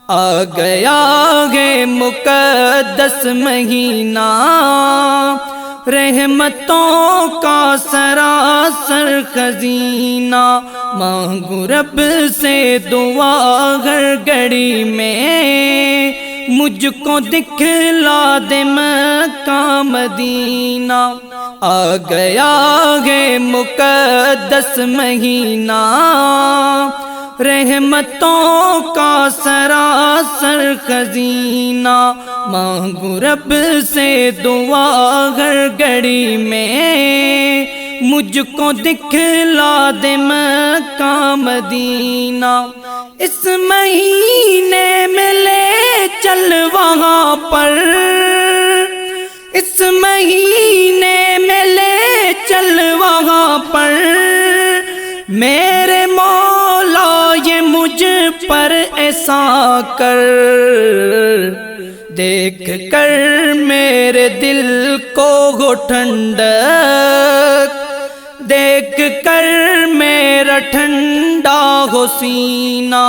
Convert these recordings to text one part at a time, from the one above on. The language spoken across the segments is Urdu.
آ گیا ہے مقدس مہینہ، رحمتوں کا سراسر خزینہ، مانگو رب سے دعا ہر گھڑی میں، مجھ کو دکھلا دے مکہ مدینہ۔ آ گیا ہے مقدس مہینہ، رحمتوں کا سراسر خزینہ، مانگو رب سے دعا ہر گھڑی میں، مجھ کو دکھلا دے مکہ مدینہ۔ اس مہینے میں لے چل وہاں پر، اس مہینے میں لے چل وہاں پر، میرے مولا یہ مجھ پر ایسا کر، دیکھ کر میرے دل کو ہو ٹھنڈک، دیکھ کر میرا ٹھنڈا ہو سینہ،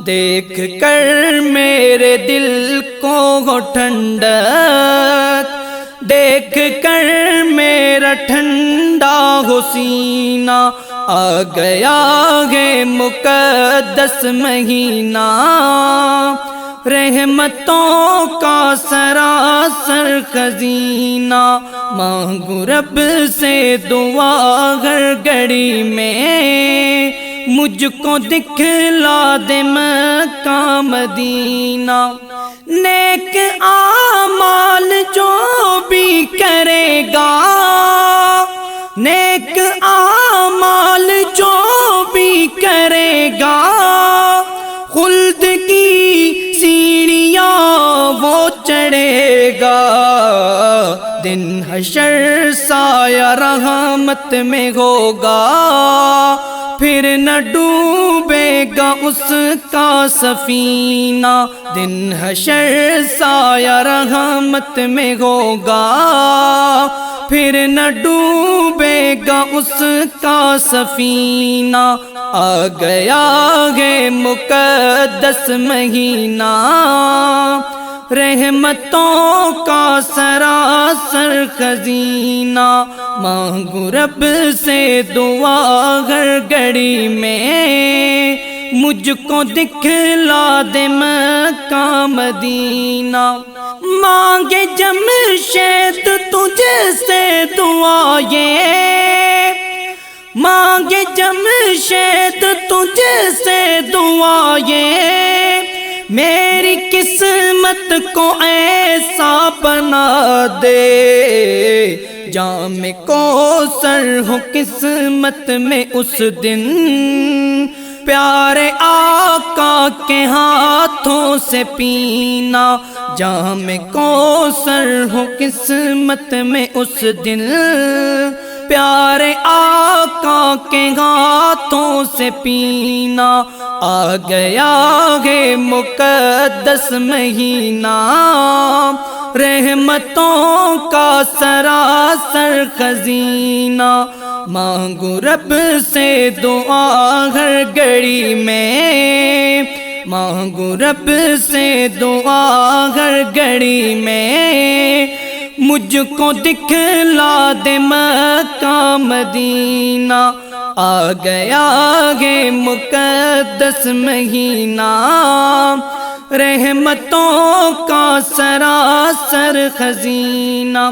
دیکھ کر میرے دل کو ہو ٹھنڈک، دیکھ کر میرا ٹھنڈا ہو سینہ۔ آ گیا ہے مقدس مہینہ، رحمتوں کا سراسر خزینہ، مانگو رب سے دعا ہر گھڑی میں، مجھ کو دکھلا دے مکہ مدینہ۔ نیک اعمال جو بھی کرے گا، نیک اعمال جو بھی کرے گا، خلد کی سیڑھیاں وہ چڑھے گا، دن حشر سایہ رحمت میں ہوگا، پھر نہ ڈوبے گا اس کا سفینہ، دن حشر سایہ رحمت میں ہوگا، پھر نہ ڈوبے گا اس کا سفینہ۔ آ گیا ہے مقدس مہینہ، رحمتوں کا سراسر خزینہ، مانگو رب سے دعا ہر گھڑی میں، مجھ کو دکھلا دے مکہ مدینہ۔ مانگے جمشید تجھ سے دعا یہ، مانگے جمشید تجھ سے دعا یہ، میری قسمت کو ایسا بنا دے، جام کوثر ہو قسمت میں اس دن، پیارے آقا کے ہاتھوں سے پینا، جام کوثر ہو قسمت میں اس دن، پیارے آقا کے ہاتھوں سے پینا۔ آ گیا ہے مقدس مہینہ، رحمتوں کا سراسر خزینہ، مانگو رب سے دعا ہر گھڑی میں، مانگو رب سے دعا ہر گھڑی میں، مجھ کو دکھلا دے مکہ مدینہ۔ آ گیا ہے مقدس مہینہ، رحمتوں کا سراسر خزینہ۔